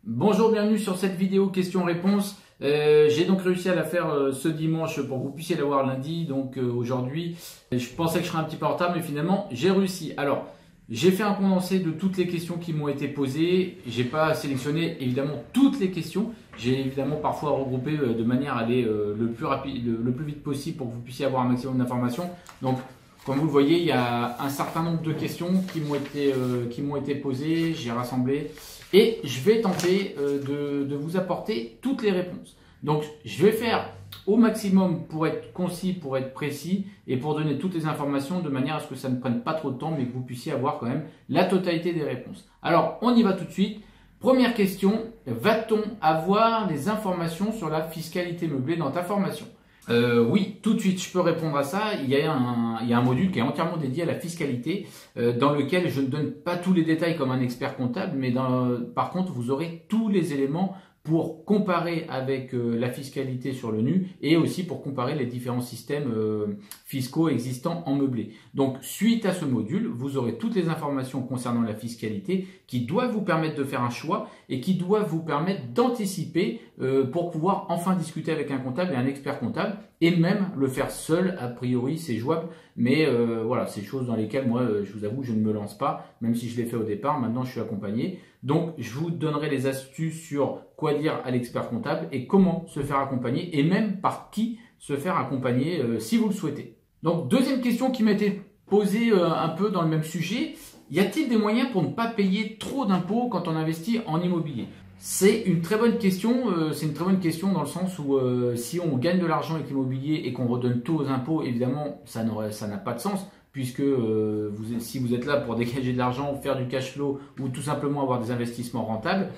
Bonjour, bienvenue sur cette vidéo question-réponse. J'ai donc réussi à la faire ce dimanche pour que vous puissiez la voir lundi. Donc aujourd'hui, je pensais que je serais un petit peu en retard, mais finalement, j'ai réussi. Alors, j'ai fait un condensé de toutes les questions qui m'ont été posées. J'ai pas sélectionné évidemment toutes les questions. J'ai évidemment parfois regroupé de manière à aller le plus rapide, le plus vite possible pour que vous puissiez avoir un maximum d'informations. Donc, comme vous le voyez, il y a un certain nombre de questions qui m'ont été posées. J'ai rassemblé. Et je vais tenter de vous apporter toutes les réponses. Donc, je vais faire au maximum pour être concis, pour être précis et pour donner toutes les informations de manière à ce que ça ne prenne pas trop de temps, mais que vous puissiez avoir quand même la totalité des réponses. Alors, on y va tout de suite. Première question, va-t-on avoir des informations sur la fiscalité meublée dans ta formation ? Oui, tout de suite, je peux répondre à ça. Il y a un module qui est entièrement dédié à la fiscalité, dans lequel je ne donne pas tous les détails comme un expert comptable, mais par contre, vous aurez tous les éléments pour comparer avec la fiscalité sur le nu et aussi pour comparer les différents systèmes fiscaux existants en meublé. Donc, suite à ce module, vous aurez toutes les informations concernant la fiscalité qui doivent vous permettre de faire un choix et qui doivent vous permettre d'anticiper pour pouvoir enfin discuter avec un comptable et un expert comptable et même le faire seul. A priori, c'est jouable, mais voilà, c'est des choses dans lesquelles moi, je vous avoue, je ne me lance pas, même si je l'ai fait au départ. Maintenant, je suis accompagné. Donc, je vous donnerai les astuces sur quoi dire à l'expert comptable et comment se faire accompagner et même par qui se faire accompagner si vous le souhaitez. Donc, deuxième question qui m'a été posée un peu dans le même sujet. Y a-t-il des moyens pour ne pas payer trop d'impôts quand on investit en immobilier ? C'est une très bonne question. C'est une très bonne question dans le sens où si on gagne de l'argent avec l'immobilier et qu'on redonne tout aux impôts, évidemment, ça n'a pas de sens. Puisque si vous êtes là pour dégager de l'argent, faire du cash flow ou tout simplement avoir des investissements rentables,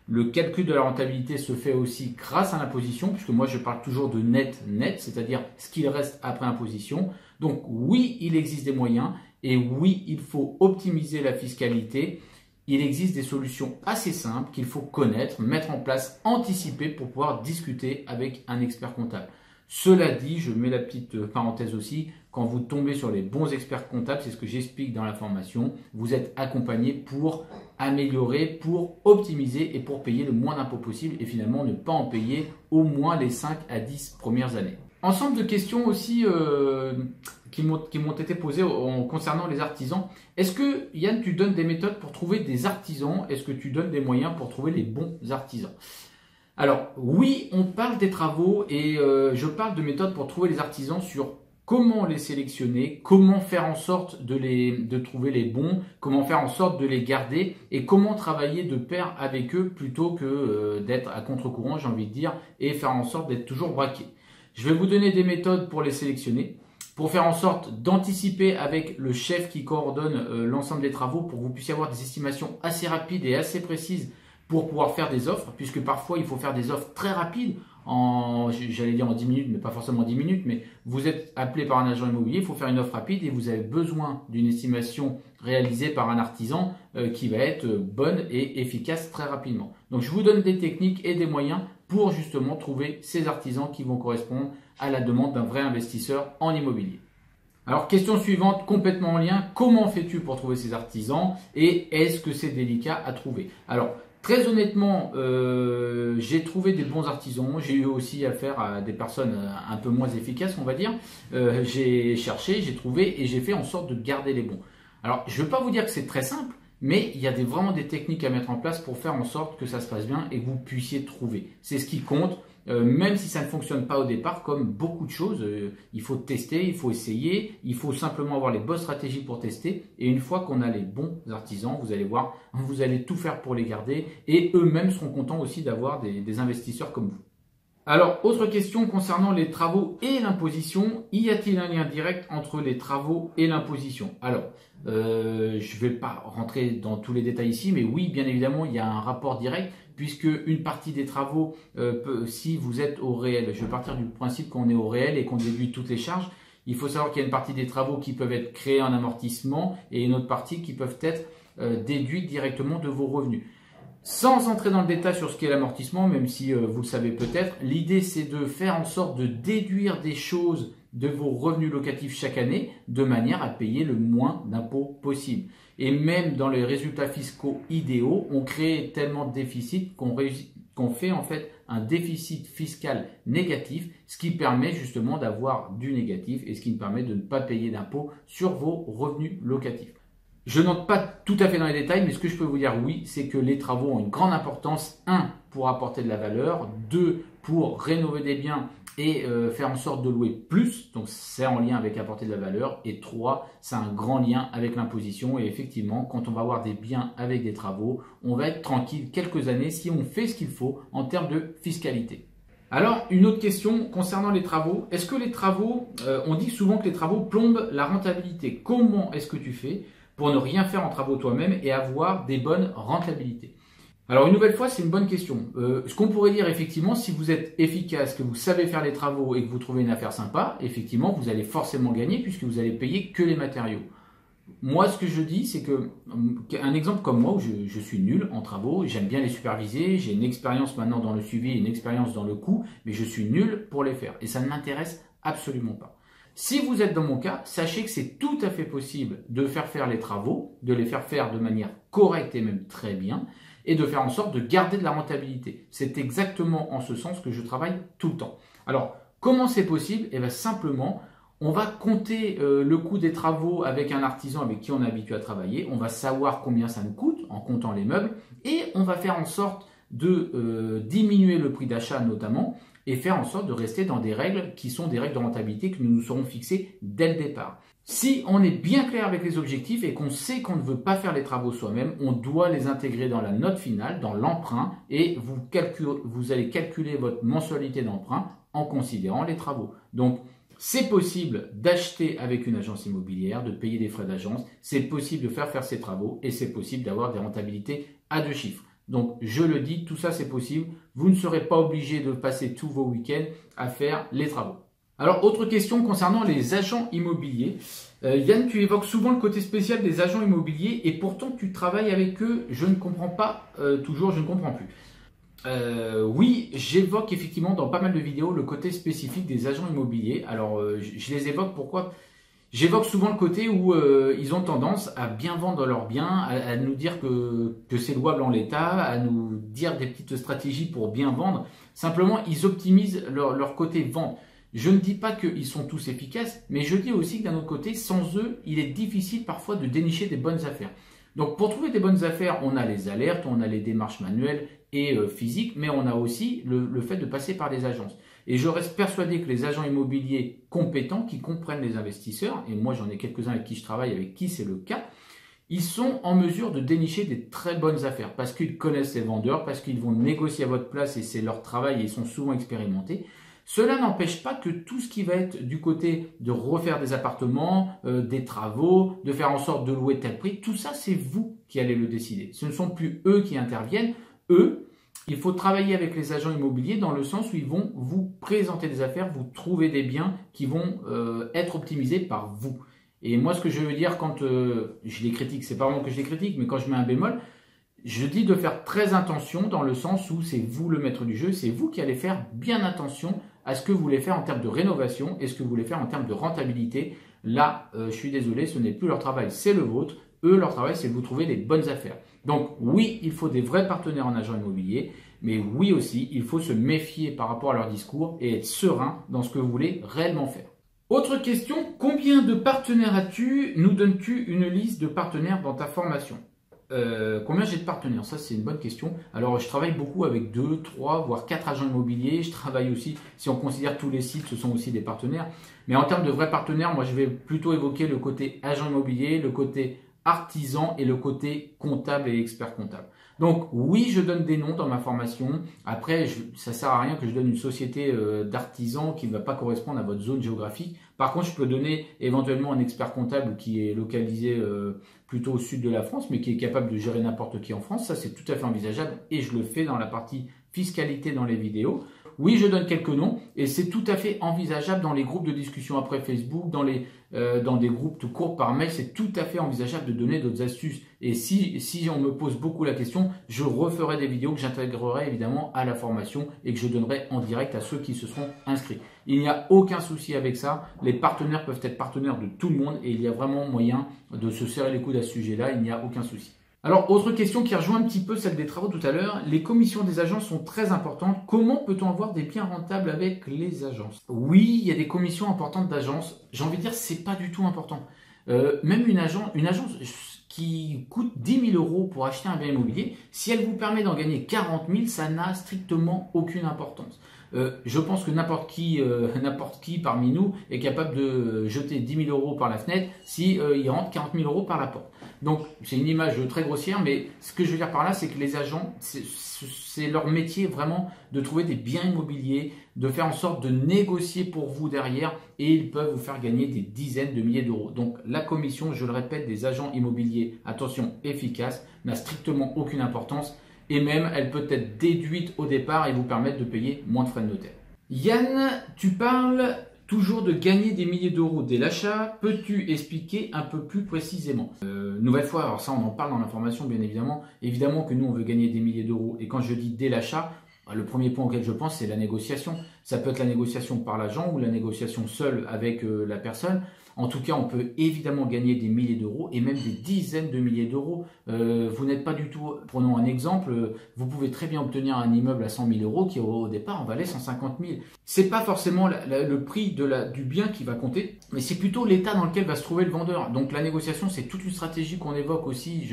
le calcul de la rentabilité se fait aussi grâce à l'imposition, puisque moi je parle toujours de net, c'est-à-dire ce qu'il reste après imposition. Donc oui, il existe des moyens et oui, il faut optimiser la fiscalité. Il existe des solutions assez simples qu'il faut connaître, mettre en place, anticiper pour pouvoir discuter avec un expert comptable. Cela dit, je mets la petite parenthèse aussi, quand vous tombez sur les bons experts comptables, c'est ce que j'explique dans la formation, vous êtes accompagné pour améliorer, pour optimiser et pour payer le moins d'impôts possible et finalement ne pas en payer au moins les 5 à 10 premières années. Ensemble de questions aussi qui m'ont été posées concernant les artisans. Est-ce que Yann, tu donnes des méthodes pour trouver des artisans? Est-ce que tu donnes des moyens pour trouver les bons artisans? Alors oui, on parle des travaux et je parle de méthodes pour trouver les artisans sur comment les sélectionner, comment faire en sorte de trouver les bons, comment faire en sorte de les garder et comment travailler de pair avec eux plutôt que d'être à contre-courant, j'ai envie de dire, et faire en sorte d'être toujours braqué. Je vais vous donner des méthodes pour les sélectionner, pour faire en sorte d'anticiper avec le chef qui coordonne l'ensemble des travaux pour que vous puissiez avoir des estimations assez rapides et assez précises pour pouvoir faire des offres, puisque parfois il faut faire des offres très rapides, j'allais dire en 10 minutes, mais pas forcément en 10 minutes, mais vous êtes appelé par un agent immobilier, il faut faire une offre rapide et vous avez besoin d'une estimation réalisée par un artisan qui va être bonne et efficace très rapidement. Donc je vous donne des techniques et des moyens pour justement trouver ces artisans qui vont correspondre à la demande d'un vrai investisseur en immobilier. Alors, question suivante, complètement en lien, comment fais-tu pour trouver ces artisans et est-ce que c'est délicat à trouver? Alors, très honnêtement, j'ai trouvé des bons artisans, j'ai eu aussi affaire à des personnes un peu moins efficaces, on va dire. J'ai cherché, j'ai trouvé et j'ai fait en sorte de garder les bons. Alors, je ne veux pas vous dire que c'est très simple, mais il y a vraiment des techniques à mettre en place pour faire en sorte que ça se passe bien et que vous puissiez trouver. C'est ce qui compte. Même si ça ne fonctionne pas au départ, comme beaucoup de choses, il faut tester, il faut essayer, il faut simplement avoir les bonnes stratégies pour tester. Et une fois qu'on a les bons artisans, vous allez voir, vous allez tout faire pour les garder et eux-mêmes seront contents aussi d'avoir des investisseurs comme vous. Alors, autre question concernant les travaux et l'imposition. Y a-t-il un lien direct entre les travaux et l'imposition? Alors, je ne vais pas rentrer dans tous les détails ici, mais oui, bien évidemment, il y a un rapport direct, puisque une partie des travaux, si vous êtes au réel, je vais partir du principe qu'on est au réel et qu'on déduit toutes les charges, il faut savoir qu'il y a une partie des travaux qui peuvent être créés en amortissement et une autre partie qui peuvent être déduites directement de vos revenus. Sans entrer dans le détail sur ce qu'est l'amortissement, même si vous le savez peut-être, l'idée c'est de faire en sorte de déduire des choses de vos revenus locatifs chaque année de manière à payer le moins d'impôts possible. Et même dans les résultats fiscaux idéaux, on crée tellement de déficits qu'on fait en fait un déficit fiscal négatif, ce qui permet justement d'avoir du négatif et ce qui permet de ne pas payer d'impôts sur vos revenus locatifs. Je n'entre pas tout à fait dans les détails, mais ce que je peux vous dire, oui, c'est que les travaux ont une grande importance. 1, pour apporter de la valeur. 2, pour rénover des biens et faire en sorte de louer plus. Donc, c'est en lien avec apporter de la valeur. Et 3, c'est un grand lien avec l'imposition. Et effectivement, quand on va avoir des biens avec des travaux, on va être tranquille quelques années si on fait ce qu'il faut en termes de fiscalité. Alors, une autre question concernant les travaux. Est-ce que les travaux, on dit souvent que les travaux plombent la rentabilité. Comment est-ce que tu fais pour ne rien faire en travaux toi-même et avoir des bonnes rentabilités? Alors une nouvelle fois, c'est une bonne question. Ce qu'on pourrait dire effectivement, si vous êtes efficace, que vous savez faire les travaux et que vous trouvez une affaire sympa, effectivement, vous allez forcément gagner puisque vous allez payer que les matériaux. Moi, ce que je dis, c'est que, un exemple comme moi, où je suis nul en travaux, j'aime bien les superviser, j'ai une expérience maintenant dans le suivi, une expérience dans le coût, mais je suis nul pour les faire et ça ne m'intéresse absolument pas. Si vous êtes dans mon cas, sachez que c'est tout à fait possible de faire les travaux, de les faire de manière correcte et même très bien, et de faire en sorte de garder de la rentabilité. C'est exactement en ce sens que je travaille tout le temps. Alors, comment c'est possible? Eh bien, simplement, on va compter le coût des travaux avec un artisan avec qui on est habitué à travailler, on va savoir combien ça nous coûte en comptant les meubles, et on va faire en sorte de diminuer le prix d'achat notamment, et faire en sorte de rester dans des règles qui sont des règles de rentabilité que nous nous serons fixées dès le départ. Si on est bien clair avec les objectifs et qu'on sait qu'on ne veut pas faire les travaux soi-même, on doit les intégrer dans la note finale, dans l'emprunt, et vous allez calculer votre mensualité d'emprunt en considérant les travaux. Donc, c'est possible d'acheter avec une agence immobilière, de payer des frais d'agence, c'est possible de faire ces travaux et c'est possible d'avoir des rentabilités à 2 chiffres. Donc, je le dis, tout ça c'est possible. Vous ne serez pas obligé de passer tous vos week-ends à faire les travaux. Alors, autre question concernant les agents immobiliers. Yann, tu évoques souvent le côté spécial des agents immobiliers et pourtant tu travailles avec eux. Je ne comprends pas toujours, je ne comprends plus. Oui, j'évoque effectivement dans pas mal de vidéos le côté spécifique des agents immobiliers. Alors, je les évoque pourquoi? J'évoque souvent le côté où ils ont tendance à bien vendre leurs biens, à nous dire que c'est louable en l'état, à nous dire des petites stratégies pour bien vendre. Simplement, ils optimisent leur côté vente. Je ne dis pas qu'ils sont tous efficaces, mais je dis aussi que d'un autre côté, sans eux, il est difficile parfois de dénicher des bonnes affaires. Donc pour trouver des bonnes affaires, on a les alertes, on a les démarches manuelles et physiques, mais on a aussi le fait de passer par les agences. Et je reste persuadé que les agents immobiliers compétents, qui comprennent les investisseurs, et moi j'en ai quelques-uns avec qui je travaille, avec qui c'est le cas, ils sont en mesure de dénicher des très bonnes affaires parce qu'ils connaissent les vendeurs, parce qu'ils vont négocier à votre place et c'est leur travail et ils sont souvent expérimentés. Cela n'empêche pas que tout ce qui va être du côté de refaire des appartements, des travaux, de faire en sorte de louer tel prix, tout ça c'est vous qui allez le décider. Ce ne sont plus eux qui interviennent. Eux, il faut travailler avec les agents immobiliers dans le sens où ils vont vous présenter des affaires, vous trouver des biens qui vont être optimisés par vous. Et moi ce que je veux dire quand je les critique, c'est pas vraiment que je les critique, mais quand je mets un bémol, je dis de faire très attention dans le sens où c'est vous le maître du jeu, c'est vous qui allez faire bien attention à ce que vous voulez faire en termes de rénovation et ce que vous voulez faire en termes de rentabilité. Là, je suis désolé, ce n'est plus leur travail, c'est le vôtre. Eux, leur travail, c'est de vous trouver des bonnes affaires. Donc oui, il faut des vrais partenaires en agent immobilier, mais oui aussi, il faut se méfier par rapport à leur discours et être serein dans ce que vous voulez réellement faire. Autre question, combien de partenaires as-tu? Nous donnes-tu une liste de partenaires dans ta formation? Combien j'ai de partenaires? Ça, c'est une bonne question. Alors, je travaille beaucoup avec 2, 3, voire 4 agents immobiliers. Je travaille aussi, si on considère tous les sites, ce sont aussi des partenaires. Mais en termes de vrais partenaires, moi, je vais plutôt évoquer le côté agent immobilier, le côté artisan et le côté comptable et expert comptable. Donc, oui, je donne des noms dans ma formation. Après, ça sert à rien que je donne une société d'artisans qui ne va pas correspondre à votre zone géographique. Par contre, je peux donner éventuellement un expert comptable qui est localisé plutôt au sud de la France, mais qui est capable de gérer n'importe qui en France. Ça, c'est tout à fait envisageable et je le fais dans la partie fiscalité dans les vidéos. oui, je donne quelques noms et c'est tout à fait envisageable dans les groupes de discussion après Facebook, dans des groupes tout courts par mail, c'est tout à fait envisageable de donner d'autres astuces. Et si on me pose beaucoup la question, je referai des vidéos que j'intégrerai évidemment à la formation et que je donnerai en direct à ceux qui se seront inscrits. Il n'y a aucun souci avec ça. Les partenaires peuvent être partenaires de tout le monde et il y a vraiment moyen de se serrer les coudes à ce sujet-là. Il n'y a aucun souci. Alors, autre question qui rejoint un petit peu celle des travaux tout à l'heure, les commissions des agences sont très importantes. Comment peut-on avoir des biens rentables avec les agences? Oui, il y a des commissions importantes d'agences. J'ai envie de dire, c'est pas du tout important. Même une agence qui coûte 10 000 € pour acheter un bien immobilier, si elle vous permet d'en gagner 40 000, ça n'a strictement aucune importance. Je pense que n'importe qui parmi nous est capable de jeter 10 000 € par la fenêtre si il rentre 40 000 € par la porte. Donc c'est une image très grossière, mais ce que je veux dire par là, c'est que les agents, c'est leur métier vraiment de trouver des biens immobiliers, de faire en sorte de négocier pour vous derrière et ils peuvent vous faire gagner des dizaines de milliers d'euros. Donc la commission, je le répète, des agents immobiliers, attention, efficace, n'a strictement aucune importance. Et même, elle peut être déduite au départ et vous permettre de payer moins de frais de notaire. Yann, tu parles toujours de gagner des milliers d'euros dès l'achat. Peux-tu expliquer un peu plus précisément? Nouvelle fois, alors ça on en parle dans la formation bien évidemment. Évidemment que nous on veut gagner des milliers d'euros. Et quand je dis dès l'achat, le premier point auquel je pense c'est la négociation. Ça peut être la négociation par l'agent ou la négociation seule avec la personne. En tout cas, on peut évidemment gagner des milliers d'euros et même des dizaines de milliers d'euros. Vous n'êtes pas du tout, prenons un exemple, vous pouvez très bien obtenir un immeuble à 100 000 € qui au départ en valait 150 000. C'est pas forcément le prix du bien qui va compter, mais c'est plutôt l'état dans lequel va se trouver le vendeur. Donc la négociation, c'est toute une stratégie qu'on évoque aussi,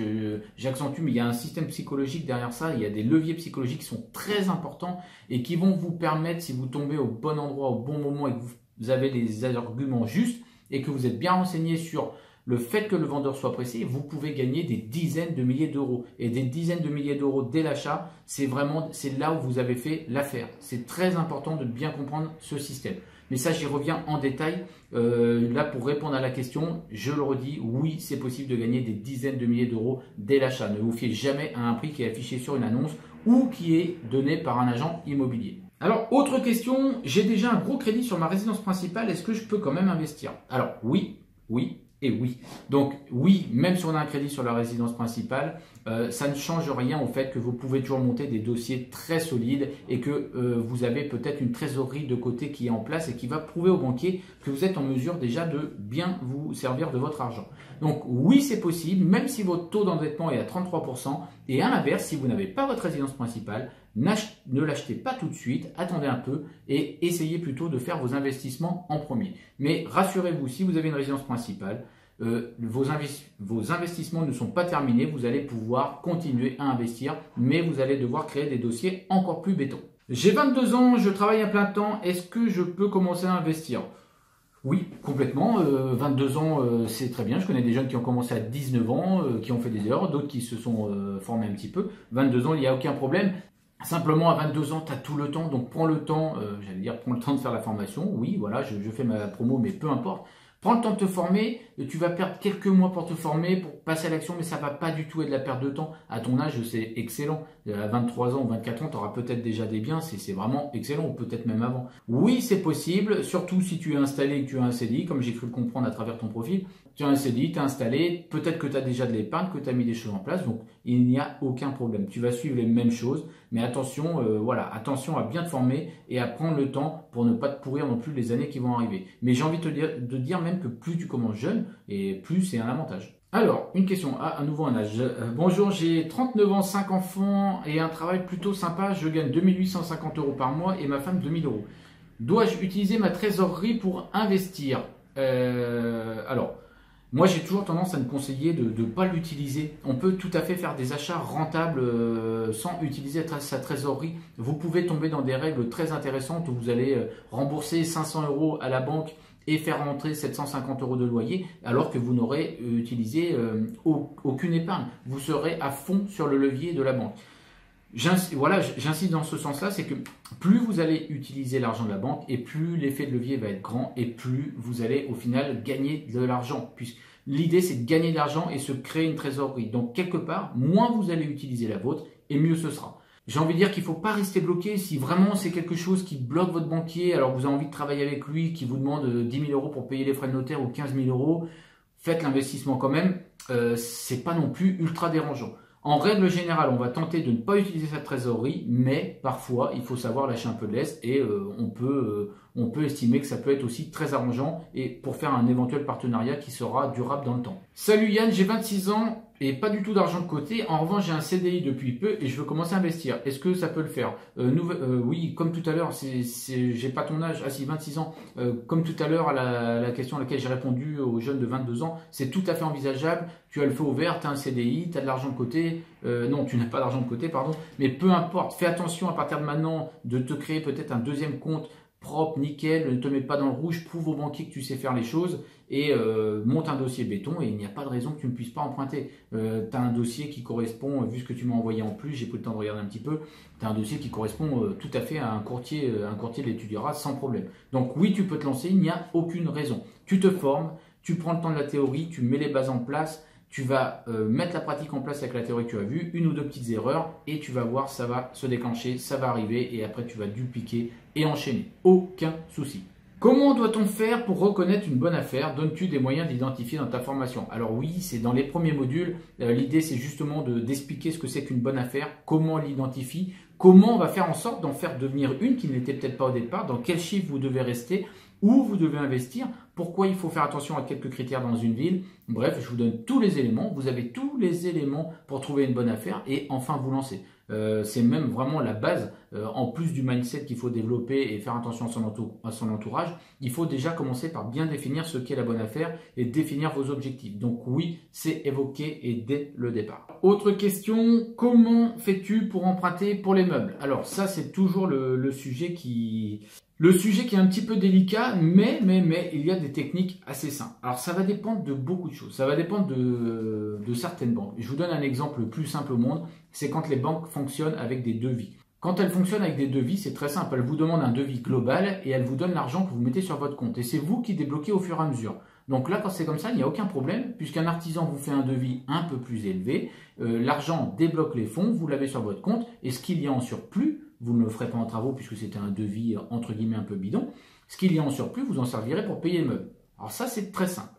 j'accentue, mais il y a un système psychologique derrière ça, il y a des leviers psychologiques qui sont très importants et qui vont vous permettre, si vous tombez au bon endroit, au bon moment et que vous avez les arguments justes, et que vous êtes bien renseigné sur le fait que le vendeur soit pressé, vous pouvez gagner des dizaines de milliers d'euros. Et des dizaines de milliers d'euros dès l'achat, c'est là où vous avez fait l'affaire. C'est très important de bien comprendre ce système. Mais ça, j'y reviens en détail. Là, pour répondre à la question, je le redis, oui, c'est possible de gagner des dizaines de milliers d'euros dès l'achat. Ne vous fiez jamais à un prix qui est affiché sur une annonce ou qui est donné par un agent immobilier. Alors, autre question, j'ai déjà un gros crédit sur ma résidence principale, est-ce que je peux quand même investir? Alors, oui, oui et oui. Donc, oui, même si on a un crédit sur la résidence principale, ça ne change rien au fait que vous pouvez toujours monter des dossiers très solides et que vous avez peut-être une trésorerie de côté qui est en place et qui va prouver au banquier que vous êtes en mesure déjà de bien vous servir de votre argent. Donc, oui, c'est possible, même si votre taux d'endettement est à 33%. Et à l'inverse, si vous n'avez pas votre résidence principale, ne l'achetez pas tout de suite, attendez un peu et essayez plutôt de faire vos investissements en premier. Mais rassurez-vous, si vous avez une résidence principale, vos investissements ne sont pas terminés, vous allez pouvoir continuer à investir, mais vous allez devoir créer des dossiers encore plus béton. J'ai 22 ans, je travaille à plein temps, est-ce que je peux commencer à investir? Oui, complètement. 22 ans, c'est très bien. Je connais des jeunes qui ont commencé à 19 ans, qui ont fait des erreurs, d'autres qui se sont formés un petit peu. 22 ans, il n'y a aucun problème. Simplement, à 22 ans, tu as tout le temps, donc prends le temps, prends le temps de faire la formation. Oui, voilà, je fais ma promo, mais peu importe. Prends le temps de te former, tu vas perdre quelques mois pour te former, pour passer à l'action, mais ça va pas du tout être de la perte de temps. À ton âge, c'est excellent. À 23 ans ou 24 ans, tu auras peut-être déjà des biens, c'est vraiment excellent, ou peut-être même avant. Oui, c'est possible, surtout si tu es installé et que tu as un CDI, comme j'ai cru le comprendre à travers ton profil. Tu as un CDI, tu es installé, peut-être que tu as déjà de l'épargne, que tu as mis des choses en place, donc il n'y a aucun problème. Tu vas suivre les mêmes choses, mais attention, attention à bien te former et à prendre le temps pour ne pas te pourrir non plus les années qui vont arriver. Mais j'ai envie de dire même que plus tu commences jeune, et plus c'est un avantage. Alors, une question, à nouveau un âge. Bonjour, j'ai 39 ans, 5 enfants et un travail plutôt sympa. Je gagne 2 850 € par mois et ma femme 2 000 €. Dois-je utiliser ma trésorerie pour investir? Alors, moi j'ai toujours tendance à me conseiller de ne pas l'utiliser. On peut tout à fait faire des achats rentables sans utiliser sa trésorerie. Vous pouvez tomber dans des règles très intéressantes où vous allez rembourser 500 € à la banque et faire rentrer 750 € de loyer alors que vous n'aurez utilisé aucune épargne. Vous serez à fond sur le levier de la banque. J'insiste dans ce sens-là, c'est que plus vous allez utiliser l'argent de la banque et plus l'effet de levier va être grand et plus vous allez au final gagner de l'argent. Puisque l'idée c'est de gagner de l'argent et se créer une trésorerie. Donc quelque part, moins vous allez utiliser la vôtre et mieux ce sera. J'ai envie de dire qu'il ne faut pas rester bloqué. Si vraiment c'est quelque chose qui bloque votre banquier, alors que vous avez envie de travailler avec lui, qui vous demande 10 000 euros pour payer les frais de notaire ou 15 000 euros, faites l'investissement quand même. C'est pas non plus ultra dérangeant. En règle générale, on va tenter de ne pas utiliser sa trésorerie, mais parfois, il faut savoir lâcher un peu de lest et on peut estimer que ça peut être aussi très arrangeant et pour faire un éventuel partenariat qui sera durable dans le temps. Salut Yann, j'ai 26 ans et pas du tout d'argent de côté. En revanche, j'ai un CDI depuis peu et je veux commencer à investir. Est-ce que ça peut le faire? Oui, comme tout à l'heure, j'ai pas ton âge. Ah si, 26 ans. Comme tout à l'heure, à la question à laquelle j'ai répondu aux jeunes de 22 ans, c'est tout à fait envisageable. Tu as le feu ouvert, tu as un CDI, tu as de l'argent de côté. Non, tu n'as pas d'argent de côté, pardon. Mais peu importe, fais attention à partir de maintenant de te créer peut-être un deuxième compte propre, nickel, ne te mets pas dans le rouge, prouve au banquier que tu sais faire les choses et monte un dossier béton et il n'y a pas de raison que tu ne puisses pas emprunter. Tu as un dossier qui correspond, vu ce que tu m'as envoyé en plus, j'ai pris le temps de regarder un petit peu, tu as un dossier qui correspond tout à fait à un courtier l'étudiera sans problème. Donc oui, tu peux te lancer, il n'y a aucune raison. Tu te formes, tu prends le temps de la théorie, tu mets les bases en place, tu vas mettre la pratique en place avec la théorie que tu as vue, une ou deux petites erreurs et tu vas voir, ça va se déclencher, ça va arriver et après tu vas dupliquer et enchaîner. Aucun souci. Comment doit-on faire pour reconnaître une bonne affaire? Donnes-tu des moyens d'identifier dans ta formation? Alors oui, c'est dans les premiers modules. L'idée, c'est justement d'expliquer ce que c'est qu'une bonne affaire, comment on l'identifie, comment on va faire en sorte d'en faire devenir une qui n'était peut-être pas au départ, dans quel chiffre vous devez rester, où vous devez investir, pourquoi il faut faire attention à quelques critères dans une ville. Bref, je vous donne tous les éléments. Vous avez tous les éléments pour trouver une bonne affaire et enfin vous lancer. C'est même vraiment la base, en plus du mindset qu'il faut développer et faire attention à son entourage, il faut déjà commencer par bien définir ce qu'est la bonne affaire et définir vos objectifs. Donc oui, c'est évoqué et dès le départ. Autre question, comment fais-tu pour emprunter pour les meubles? Alors ça, c'est toujours le sujet qui est un petit peu délicat, mais il y a des techniques assez simples. Alors ça va dépendre de beaucoup de choses. Ça va dépendre de certaines banques. Je vous donne un exemple le plus simple au monde, c'est quand les banques fonctionnent avec des devis. Quand elles fonctionnent avec des devis, c'est très simple. Elles vous demandent un devis global et elles vous donnent l'argent que vous mettez sur votre compte. Et c'est vous qui débloquez au fur et à mesure. Donc là, quand c'est comme ça, il n'y a aucun problème, puisqu'un artisan vous fait un devis un peu plus élevé. L'argent débloque les fonds, vous l'avez sur votre compte, et ce qu'il y a en surplus, vous ne le ferez pas en travaux puisque c'était un devis entre guillemets un peu bidon, ce qu'il y a en surplus, vous en servirez pour payer le meuble. Alors ça, c'est très simple.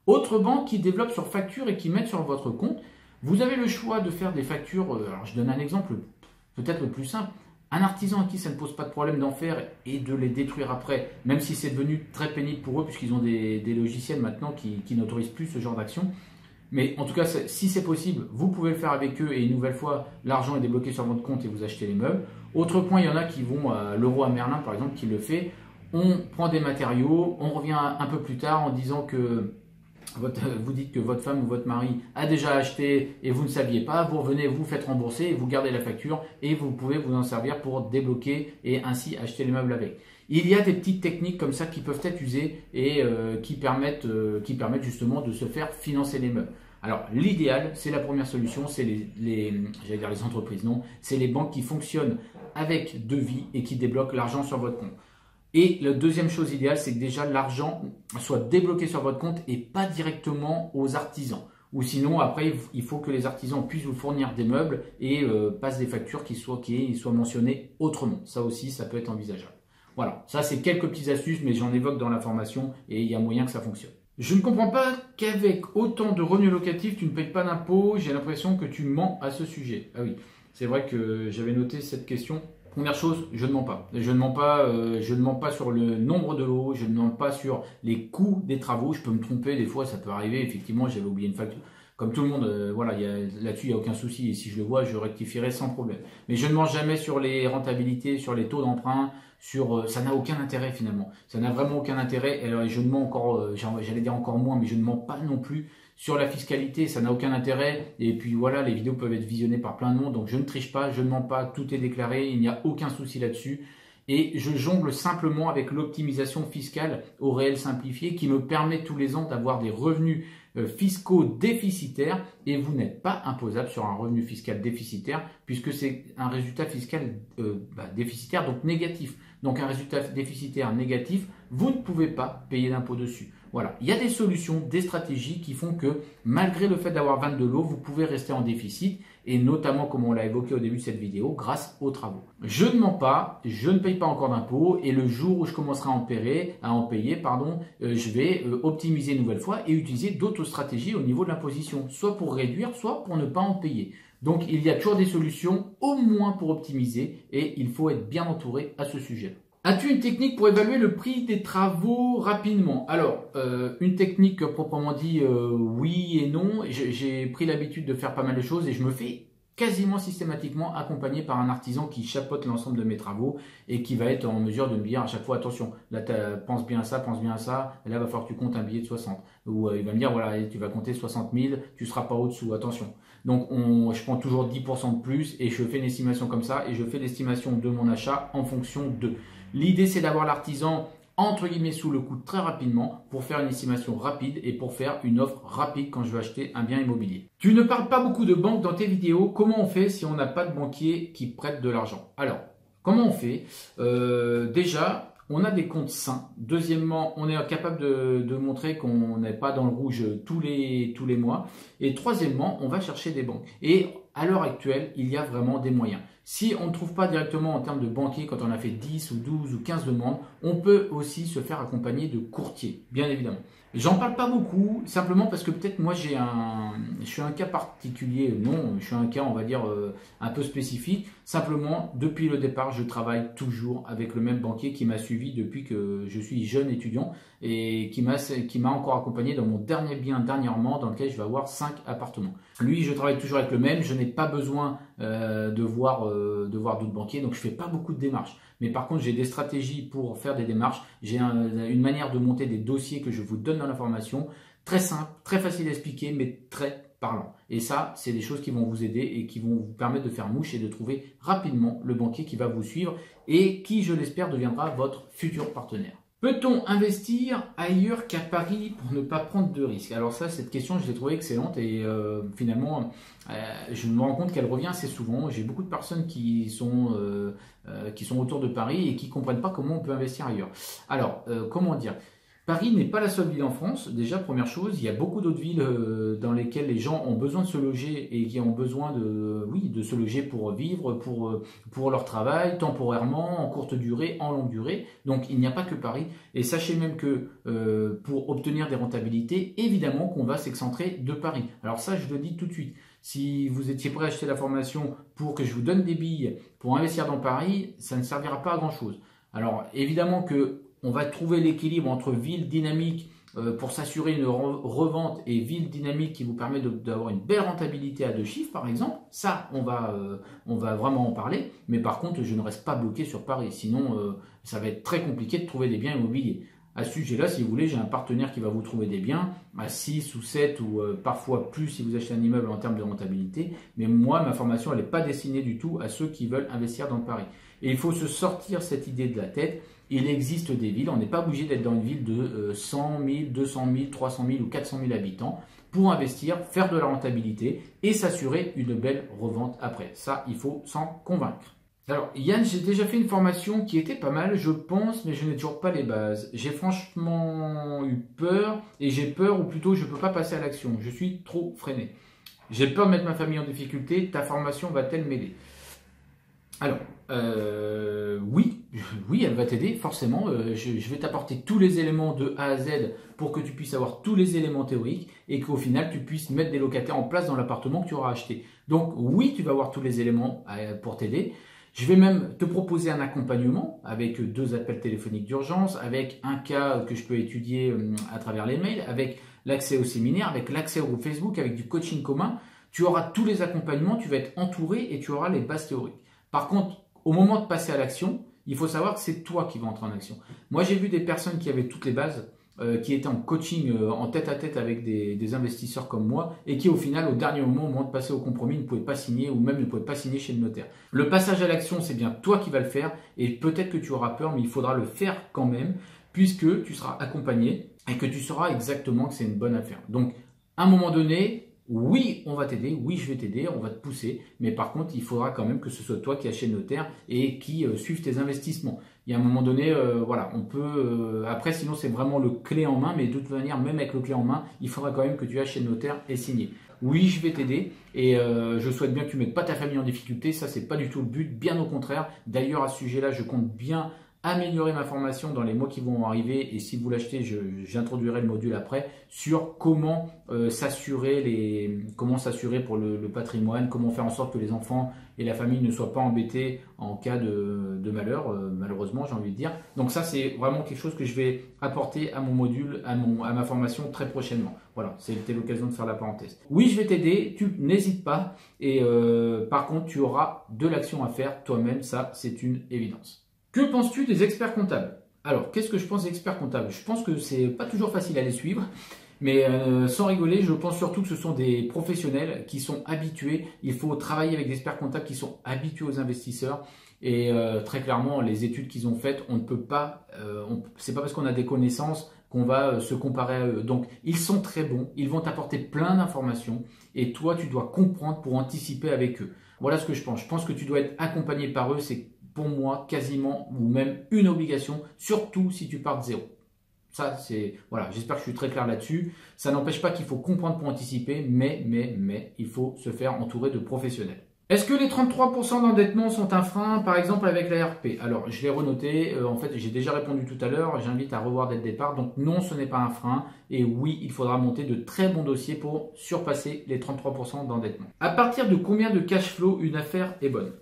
Autre banque qui développe sur facture et qui met sur votre compte, vous avez le choix de faire des factures, alors je donne un exemple peut-être le plus simple, un artisan à qui ça ne pose pas de problème d'en faire et de les détruire après, même si c'est devenu très pénible pour eux puisqu'ils ont des logiciels maintenant qui n'autorisent plus ce genre d'action. Mais en tout cas, si c'est possible, vous pouvez le faire avec eux et une nouvelle fois, l'argent est débloqué sur votre compte et vous achetez les meubles. Autre point, il y en a qui vont à Leroy Merlin par exemple qui le fait. On prend des matériaux, on revient un peu plus tard en disant que vous dites que votre femme ou votre mari a déjà acheté et vous ne saviez pas, vous revenez, vous faites rembourser et vous gardez la facture et vous pouvez vous en servir pour débloquer et ainsi acheter les meubles avec. Il y a des petites techniques comme ça qui peuvent être usées et qui permettent justement de se faire financer les meubles. Alors l'idéal, c'est la première solution, c'est j'allais dire les entreprises, non, c'est les banques qui fonctionnent avec devis et qui débloquent l'argent sur votre compte. Et la deuxième chose idéale, c'est que déjà l'argent soit débloqué sur votre compte et pas directement aux artisans. Ou sinon, après, il faut que les artisans puissent vous fournir des meubles et passent des factures qui soient mentionnées autrement. Ça aussi, ça peut être envisageable. Voilà, ça c'est quelques petites astuces, mais j'en évoque dans la formation et il y a moyen que ça fonctionne. Je ne comprends pas qu'avec autant de revenus locatifs, tu ne payes pas d'impôts. J'ai l'impression que tu mens à ce sujet. Ah oui, c'est vrai que j'avais noté cette question. Première chose, je ne mens pas. Je ne mens pas sur le nombre de lots, je ne mens pas sur les coûts des travaux. Je peux me tromper, des fois ça peut arriver. Effectivement, j'avais oublié une facture. Comme tout le monde, voilà, là-dessus, il n'y a aucun souci. Et si je le vois, je rectifierai sans problème. Mais je ne mens jamais sur les rentabilités, sur les taux d'emprunt, ça n'a aucun intérêt finalement. Ça n'a vraiment aucun intérêt. Et je ne mens encore, j'allais dire encore moins, mais je ne mens pas non plus sur la fiscalité. Ça n'a aucun intérêt. Et puis voilà, les vidéos peuvent être visionnées par plein de monde. Donc je ne triche pas, je ne mens pas, tout est déclaré. Il n'y a aucun souci là-dessus. Et je jongle simplement avec l'optimisation fiscale au réel simplifié qui me permet tous les ans d'avoir des revenus fiscaux déficitaires et vous n'êtes pas imposable sur un revenu fiscal déficitaire puisque c'est un résultat fiscal déficitaire, donc négatif. Donc un résultat déficitaire négatif, vous ne pouvez pas payer d'impôt dessus. Voilà, il y a des solutions, des stratégies qui font que malgré le fait d'avoir 22 lots, vous pouvez rester en déficit et notamment, comme on l'a évoqué au début de cette vidéo, grâce aux travaux. Je ne mens pas, je ne paye pas encore d'impôts et le jour où je commencerai à en payer, je vais optimiser une nouvelle fois et utiliser d'autres stratégies au niveau de l'imposition, soit pour réduire, soit pour ne pas en payer. Donc, il y a toujours des solutions, au moins pour optimiser, et il faut être bien entouré à ce sujet. As-tu une technique pour évaluer le prix des travaux rapidement? Alors, une technique proprement dit, oui et non. J'ai pris l'habitude de faire pas mal de choses et je me fais quasiment systématiquement accompagné par un artisan qui chapeaute l'ensemble de mes travaux et qui va être en mesure de me dire à chaque fois, attention, là pense bien à ça, et là il va falloir que tu comptes un billet de 60. Ou il va me dire, voilà, tu vas compter 60 000, tu ne seras pas au-dessous, attention. Donc je prends toujours 10% de plus et je fais une estimation comme ça et je fais l'estimation de mon achat en fonction de. L'idée c'est d'avoir l'artisan entre guillemets sous le coude très rapidement pour faire une estimation rapide et pour faire une offre rapide quand je veux acheter un bien immobilier. Tu ne parles pas beaucoup de banque dans tes vidéos. Comment on fait si on n'a pas de banquier qui prête de l'argent? Alors, comment on fait? Déjà, on a des comptes sains. Deuxièmement, on est capable de montrer qu'on n'est pas dans le rouge tous les mois. Et troisièmement, on va chercher des banques. Et à l'heure actuelle, il y a vraiment des moyens. Si on ne trouve pas directement en termes de banquier quand on a fait 10 ou 12 ou 15 demandes, on peut aussi se faire accompagner de courtiers, bien évidemment. J'en parle pas beaucoup, simplement parce que peut-être moi je suis un cas particulier, non, je suis un cas on va dire un peu spécifique. Simplement, depuis le départ, je travaille toujours avec le même banquier qui m'a suivi depuis que je suis jeune étudiant et qui m'a encore accompagné dans mon dernier bien dernièrement dans lequel je vais avoir 5 appartements. Lui, je travaille toujours avec le même, je n'ai pas besoin de voir d'autres banquiers, donc je fais pas beaucoup de démarches. Mais par contre, j'ai des stratégies pour faire des démarches. J'ai une manière de monter des dossiers que je vous donne dans l'information. Très simple, très facile à expliquer, mais très parlant. Et ça, c'est des choses qui vont vous aider et qui vont vous permettre de faire mouche et de trouver rapidement le banquier qui va vous suivre et qui, je l'espère, deviendra votre futur partenaire. Peut-on investir ailleurs qu'à Paris pour ne pas prendre de risques? Alors ça, cette question, je l'ai trouvée excellente et finalement, je me rends compte qu'elle revient assez souvent. J'ai beaucoup de personnes qui sont autour de Paris et qui ne comprennent pas comment on peut investir ailleurs. Alors, comment dire? Paris n'est pas la seule ville en France. Déjà, première chose, il y a beaucoup d'autres villes dans lesquelles les gens ont besoin de se loger et qui ont besoin de se loger pour vivre, pour leur travail, temporairement, en courte durée, en longue durée. Donc, il n'y a pas que Paris. Et sachez même que pour obtenir des rentabilités, évidemment qu'on va s'excentrer de Paris. Alors ça, je le dis tout de suite. Si vous étiez prêt à acheter la formation pour que je vous donne des billes pour investir dans Paris, ça ne servira pas à grand chose. Alors, évidemment que on va trouver l'équilibre entre ville dynamique pour s'assurer une revente et ville dynamique qui vous permet d'avoir une belle rentabilité à 2 chiffres par exemple. Ça, on va vraiment en parler. Mais par contre, je ne reste pas bloqué sur Paris. Sinon, ça va être très compliqué de trouver des biens immobiliers. À ce sujet-là, si vous voulez, j'ai un partenaire qui va vous trouver des biens à 6 ou 7 ou parfois plus si vous achetez un immeuble en termes de rentabilité. Mais moi, ma formation, elle n'est pas destinée du tout à ceux qui veulent investir dans Paris. Et il faut se sortir cette idée de la tête. Il existe des villes, on n'est pas obligé d'être dans une ville de 100 000, 200 000, 300 000 ou 400 000 habitants pour investir, faire de la rentabilité et s'assurer une belle revente après. Ça, il faut s'en convaincre. Alors Yann, j'ai déjà fait une formation qui était pas mal, je pense, mais je n'ai toujours pas les bases. J'ai franchement eu peur, et j'ai peur, ou plutôt je ne peux pas passer à l'action. Je suis trop freiné. J'ai peur de mettre ma famille en difficulté, ta formation va-t-elle m'aider? Alors, oui, elle va t'aider, forcément. Je vais t'apporter tous les éléments de A à Z pour que tu puisses avoir tous les éléments théoriques et qu'au final, tu puisses mettre des locataires en place dans l'appartement que tu auras acheté. Donc, oui, tu vas avoir tous les éléments pour t'aider. Je vais même te proposer un accompagnement avec 2 appels téléphoniques d'urgence, avec un cas que je peux étudier à travers les mails, avec l'accès au séminaire, avec l'accès au groupe Facebook, avec du coaching commun. Tu auras tous les accompagnements, tu vas être entouré et tu auras les bases théoriques. Par contre, au moment de passer à l'action, il faut savoir que c'est toi qui vas entrer en action. Moi, j'ai vu des personnes qui avaient toutes les bases, qui étaient en coaching en tête-à-tête avec des investisseurs comme moi et qui, au final, au dernier moment, au moment de passer au compromis, ne pouvaient pas signer ou même ne pouvaient pas signer chez le notaire. Le passage à l'action, c'est bien toi qui vas le faire et peut-être que tu auras peur, mais il faudra le faire quand même puisque tu seras accompagné et que tu sauras exactement que c'est une bonne affaire. Donc, à un moment donné, oui, on va t'aider, oui, je vais t'aider, on va te pousser, mais par contre, il faudra quand même que ce soit toi qui achètes le notaire et qui suive tes investissements. Il y a un moment donné, voilà, on peut... après, sinon, c'est vraiment le clé en main, mais de toute manière, même avec le clé en main, il faudra quand même que tu achètes le notaire et signer. oui, je vais t'aider et je souhaite bien que tu ne mettes pas ta famille en difficulté. Ça, c'est pas du tout le but, bien au contraire. D'ailleurs, à ce sujet-là, je compte bien améliorer ma formation dans les mois qui vont arriver et si vous l'achetez, j'introduirai le module après sur comment s'assurer pour le patrimoine, comment faire en sorte que les enfants et la famille ne soient pas embêtés en cas de malheur, malheureusement j'ai envie de dire. Donc ça c'est vraiment quelque chose que je vais apporter à mon module, à ma formation très prochainement. Voilà, c'était l'occasion de faire la parenthèse. Oui, je vais t'aider, tu n'hésites pas et par contre tu auras de l'action à faire toi-même, ça c'est une évidence. Que penses-tu des experts comptables? Alors, qu'est-ce que je pense des experts comptables? Je pense que c'est pas toujours facile à les suivre, mais sans rigoler, je pense surtout que ce sont des professionnels qui sont habitués. Il faut travailler avec des experts comptables qui sont habitués aux investisseurs. Et très clairement, les études qu'ils ont faites, on ne peut pas, c'est pas parce qu'on a des connaissances qu'on va se comparer à eux. Donc, ils sont très bons, ils vont t'apporter plein d'informations et toi, tu dois comprendre pour anticiper avec eux. Voilà ce que je pense. Je pense que tu dois être accompagné par eux. C'est pour moi quasiment ou même une obligation, surtout si tu pars de zéro. Ça, c'est voilà, j'espère que je suis très clair là-dessus. Ça n'empêche pas qu'il faut comprendre pour anticiper, mais il faut se faire entourer de professionnels. Est-ce que les 33% d'endettement sont un frein, par exemple avec l'ARP? Alors, je l'ai renoté, en fait, j'ai déjà répondu tout à l'heure, j'invite à revoir dès le départ. Donc non, ce n'est pas un frein. Et oui, il faudra monter de très bons dossiers pour surpasser les 33% d'endettement. À partir de combien de cash flow une affaire est bonne?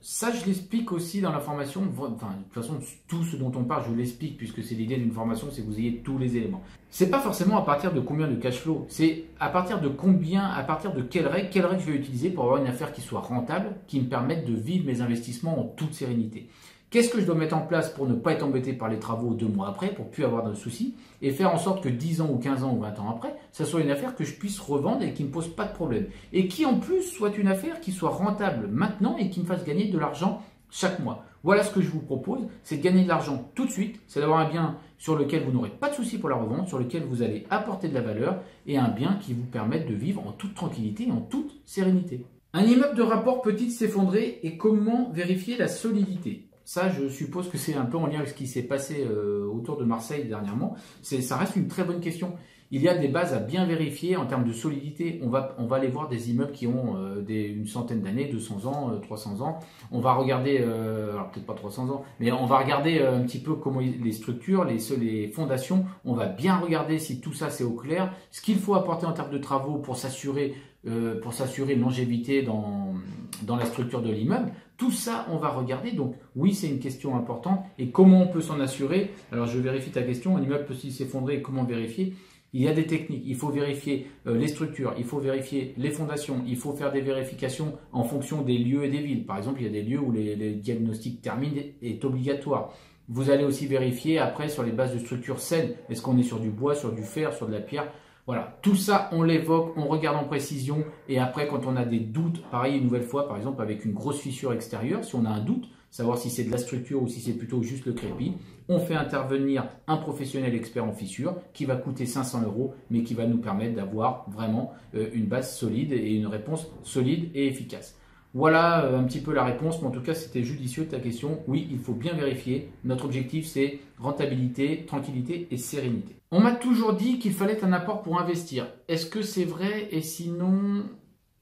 Ça, je l'explique aussi dans la formation. Enfin, de toute façon, tout ce dont on parle, je l'explique puisque c'est l'idée d'une formation, c'est que vous ayez tous les éléments. C'est pas forcément à partir de combien de cash flow, c'est à partir de combien, à partir de quelles règles je vais utiliser pour avoir une affaire qui soit rentable, qui me permette de vivre mes investissements en toute sérénité. Qu'est-ce que je dois mettre en place pour ne pas être embêté par les travaux 2 mois après, pour plus avoir de soucis, et faire en sorte que 10 ans ou 15 ans ou 20 ans après, ça soit une affaire que je puisse revendre et qui ne me pose pas de problème. Et qui en plus soit une affaire qui soit rentable maintenant et qui me fasse gagner de l'argent chaque mois. Voilà ce que je vous propose, c'est de gagner de l'argent tout de suite, c'est d'avoir un bien sur lequel vous n'aurez pas de soucis pour la revente, sur lequel vous allez apporter de la valeur et un bien qui vous permette de vivre en toute tranquillité et en toute sérénité. Un immeuble de rapport peut-il s'effondrer et comment vérifier la solidité? Ça, je suppose que c'est un peu en lien avec ce qui s'est passé autour de Marseille dernièrement. Ça reste une très bonne question. Il y a des bases à bien vérifier en termes de solidité. On va aller voir des immeubles qui ont une centaine d'années, 200 ans, 300 ans. On va regarder, alors peut-être pas 300 ans, mais on va regarder un petit peu comment les structures, les fondations. On va bien regarder si tout ça c'est au clair. Ce qu'il faut apporter en termes de travaux pour s'assurer une longévité dans la structure de l'immeuble. Tout ça, on va regarder. Donc, oui, c'est une question importante. Et comment on peut s'en assurer? Alors, je vérifie ta question. Un immeuble peut-il s'effondrer? Comment vérifier? Il y a des techniques. Il faut vérifier les structures. Il faut vérifier les fondations. Il faut faire des vérifications en fonction des lieux et des villes. Par exemple, il y a des lieux où les diagnostics thermiques est obligatoire. Vous allez aussi vérifier après sur les bases de structures saines. Est-ce qu'on est sur du bois, sur du fer, sur de la pierre? Voilà, tout ça, on l'évoque, on regarde en précision et après, quand on a des doutes, pareil, une nouvelle fois, par exemple, avec une grosse fissure extérieure, si on a un doute, savoir si c'est de la structure ou si c'est plutôt juste le crépi, on fait intervenir un professionnel expert en fissure qui va coûter 500 €, mais qui va nous permettre d'avoir vraiment une base solide et une réponse solide et efficace. Voilà un petit peu la réponse, mais en tout cas, c'était judicieux ta question. Oui, il faut bien vérifier. Notre objectif, c'est rentabilité, tranquillité et sérénité. On m'a toujours dit qu'il fallait un apport pour investir. Est-ce que c'est vrai? Et sinon,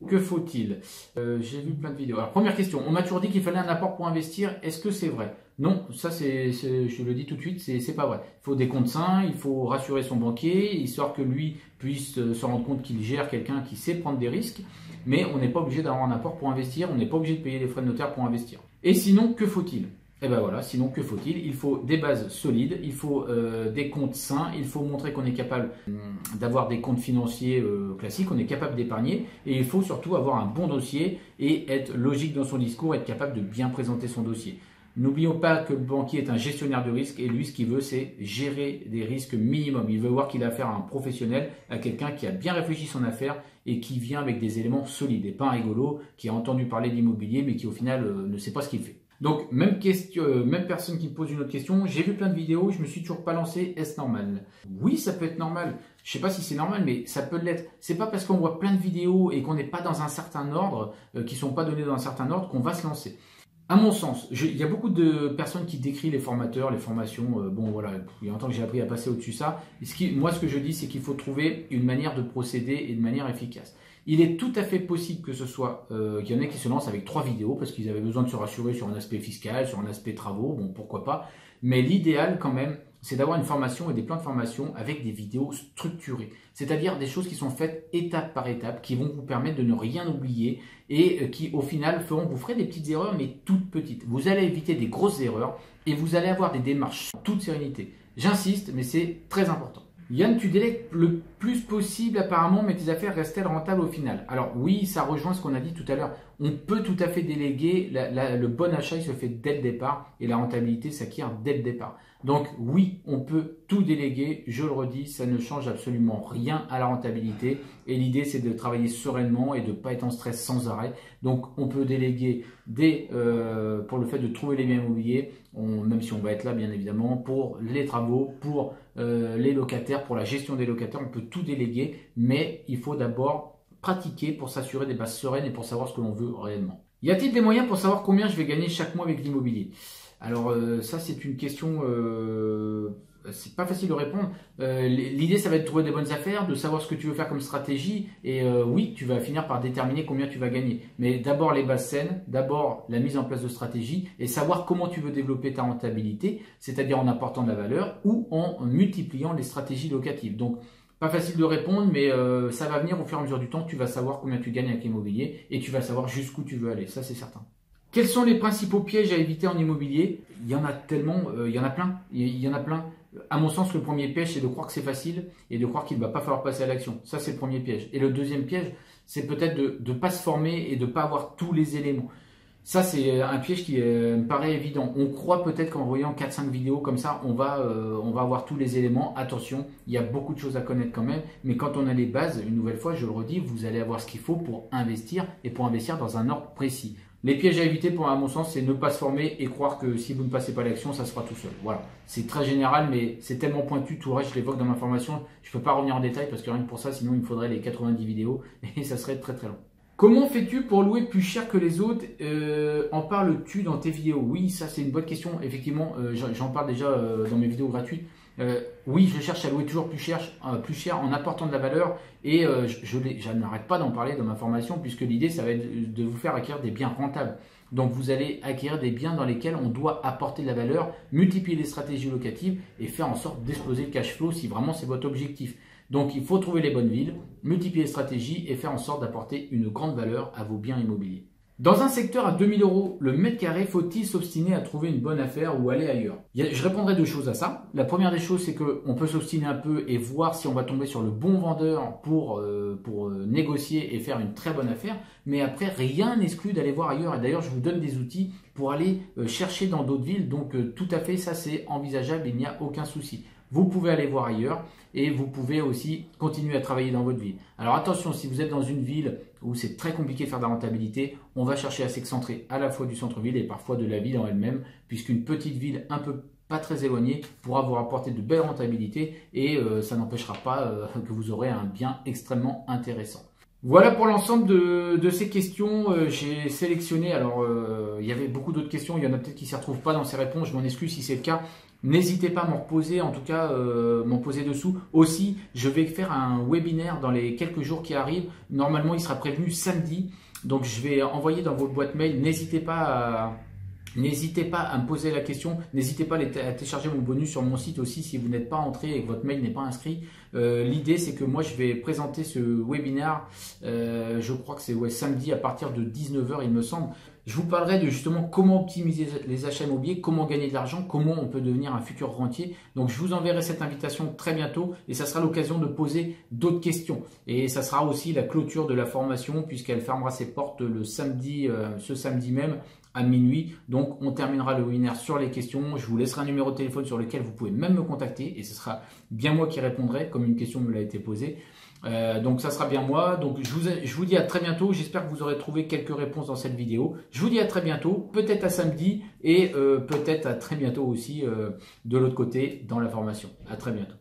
que faut-il? J'ai vu plein de vidéos. Alors, première question. On m'a toujours dit qu'il fallait un apport pour investir. Est-ce que c'est vrai? Non, ça, je le dis tout de suite, c'est pas vrai. Il faut des comptes sains, il faut rassurer son banquier, histoire que lui puisse se rendre compte qu'il gère quelqu'un qui sait prendre des risques. Mais on n'est pas obligé d'avoir un apport pour investir, on n'est pas obligé de payer les frais de notaire pour investir. Et sinon, que faut-il? Eh bien voilà, sinon que faut-il? Il faut des bases solides, il faut des comptes sains, il faut montrer qu'on est capable d'avoir des comptes financiers classiques, on est capable d'épargner et il faut surtout avoir un bon dossier et être logique dans son discours, être capable de bien présenter son dossier. N'oublions pas que le banquier est un gestionnaire de risque et lui, ce qu'il veut, c'est gérer des risques minimum. Il veut voir qu'il a affaire à un professionnel, à quelqu'un qui a bien réfléchi son affaire et qui vient avec des éléments solides et pas un rigolo qui a entendu parler d'immobilier mais qui au final ne sait pas ce qu'il fait. Donc, même personne qui me pose une autre question. J'ai vu plein de vidéos, je me suis toujours pas lancé. Est-ce normal? Oui, ça peut être normal. Je sais pas si c'est normal, mais ça peut l'être. C'est pas parce qu'on voit plein de vidéos et qu'on n'est pas dans un certain ordre, qui sont pas données dans un certain ordre, qu'on va se lancer. À mon sens, il y a beaucoup de personnes qui décrivent les formateurs, les formations. Bon, voilà, il y a longtemps que j'ai appris à passer au-dessus de ça. Moi, ce que je dis, c'est qu'il faut trouver une manière de procéder et de manière efficace. Il est tout à fait possible que ce soit, qu'il y en ait qui se lancent avec 3 vidéos parce qu'ils avaient besoin de se rassurer sur un aspect fiscal, sur un aspect travaux, bon pourquoi pas. Mais l'idéal quand même, c'est d'avoir une formation et des plans de formation avec des vidéos structurées. C'est-à-dire des choses qui sont faites étape par étape, qui vont vous permettre de ne rien oublier et qui au final vous ferez des petites erreurs mais toutes petites. Vous allez éviter des grosses erreurs et vous allez avoir des démarches en toute sérénité. J'insiste, mais c'est très important. Yann, tu délègues le plus possible apparemment, mais tes affaires restent-elles rentables au final? Alors oui, ça rejoint ce qu'on a dit tout à l'heure. On peut tout à fait déléguer, le bon achat il se fait dès le départ et la rentabilité s'acquiert dès le départ. Donc oui, on peut tout déléguer, je le redis, ça ne change absolument rien à la rentabilité et l'idée c'est de travailler sereinement et de ne pas être en stress sans arrêt. Donc on peut déléguer pour le fait de trouver les biens immobiliers, même si on va être là bien évidemment, pour les travaux, pour les locataires, pour la gestion des locataires, on peut tout déléguer, mais il faut d'abord pratiquer pour s'assurer des bases sereines et pour savoir ce que l'on veut réellement. Y a-t-il des moyens pour savoir combien je vais gagner chaque mois avec l'immobilier? Alors ça c'est une question, c'est pas facile de répondre. L'idée ça va être de trouver des bonnes affaires, de savoir ce que tu veux faire comme stratégie et oui tu vas finir par déterminer combien tu vas gagner. Mais d'abord les bases saines, d'abord la mise en place de stratégie et savoir comment tu veux développer ta rentabilité, c'est-à-dire en apportant de la valeur ou en multipliant les stratégies locatives. Donc pas facile de répondre, mais ça va venir au fur et à mesure du temps. Tu vas savoir combien tu gagnes avec l'immobilier et tu vas savoir jusqu'où tu veux aller. Ça, c'est certain. Quels sont les principaux pièges à éviter en immobilier? Il y en a tellement, il y en a plein. Il y en a plein. À mon sens, le premier piège, c'est de croire que c'est facile et de croire qu'il ne va pas falloir passer à l'action. Ça, c'est le premier piège. Et le deuxième piège, c'est peut-être de ne pas se former et de ne pas avoir tous les éléments. Ça, c'est un piège qui me paraît évident. On croit peut-être qu'en voyant 4-5 vidéos comme ça, on va avoir tous les éléments. Attention, il y a beaucoup de choses à connaître quand même. Mais quand on a les bases, une nouvelle fois, je le redis, vous allez avoir ce qu'il faut pour investir et pour investir dans un ordre précis. Les pièges à éviter, à mon sens, c'est ne pas se former et croire que si vous ne passez pas à l'action, ça se fera tout seul. Voilà, c'est très général, mais c'est tellement pointu. Tout le reste, je l'évoque dans ma formation. Je ne peux pas revenir en détail parce que rien que pour ça, sinon il me faudrait les 90 vidéos et ça serait très très long. Comment fais-tu pour louer plus cher que les autres? En parles-tu dans tes vidéos? Oui, ça c'est une bonne question. Effectivement, j'en parle déjà dans mes vidéos gratuites. Oui, je cherche à louer toujours plus cher en apportant de la valeur et je n'arrête pas d'en parler dans ma formation puisque l'idée, ça va être de vous faire acquérir des biens rentables. Donc, vous allez acquérir des biens dans lesquels on doit apporter de la valeur, multiplier les stratégies locatives et faire en sorte d'exploser le cash flow si vraiment c'est votre objectif. Donc, il faut trouver les bonnes villes, multiplier les stratégies et faire en sorte d'apporter une grande valeur à vos biens immobiliers. Dans un secteur à 2000 € le mètre carré, faut-il s'obstiner à trouver une bonne affaire ou aller ailleurs? Je répondrai 2 choses à ça. La première des choses, c'est qu'on peut s'obstiner un peu et voir si on va tomber sur le bon vendeur pour négocier et faire une très bonne affaire. Mais après, rien n'exclut d'aller voir ailleurs. Et d'ailleurs, je vous donne des outils pour aller chercher dans d'autres villes. Donc, tout à fait, ça c'est envisageable, il n'y a aucun souci. Vous pouvez aller voir ailleurs et vous pouvez aussi continuer à travailler dans votre ville. Alors attention, si vous êtes dans une ville où c'est très compliqué de faire de la rentabilité, on va chercher à s'excentrer à la fois du centre-ville et parfois de la ville en elle-même, puisqu'une petite ville un peu pas très éloignée pourra vous rapporter de belles rentabilités et ça n'empêchera pas que vous aurez un bien extrêmement intéressant. Voilà pour l'ensemble de ces questions. J'ai sélectionné, alors il y avait beaucoup d'autres questions, il y en a peut-être qui ne s'y retrouvent pas dans ces réponses, je m'en excuse si c'est le cas. N'hésitez pas à m'en reposer, en tout cas m'en poser dessous. Aussi, je vais faire un webinaire dans les quelques jours qui arrivent. Normalement, il sera prévenu samedi. Donc, je vais envoyer dans votre boîte mail. N'hésitez pas à me poser la question. N'hésitez pas à télécharger mon bonus sur mon site aussi si vous n'êtes pas entré et que votre mail n'est pas inscrit. L'idée, c'est que moi, je vais présenter ce webinaire. Je crois que c'est samedi à partir de 19 h, il me semble. Je vous parlerai de justement comment optimiser les achats immobiliers, comment gagner de l'argent, comment on peut devenir un futur rentier. Donc, je vous enverrai cette invitation très bientôt et ça sera l'occasion de poser d'autres questions. Et ça sera aussi la clôture de la formation puisqu'elle fermera ses portes le samedi, ce samedi même à minuit. Donc, on terminera le webinaire sur les questions. Je vous laisserai un numéro de téléphone sur lequel vous pouvez même me contacter et ce sera bien moi qui répondrai comme une question me l'a été posée. Donc ça sera bien moi. Donc je vous dis à très bientôt. J'espère que vous aurez trouvé quelques réponses dans cette vidéo. Je vous dis à très bientôt, peut-être à samedi et peut-être à très bientôt aussi de l'autre côté dans la formation. À très bientôt.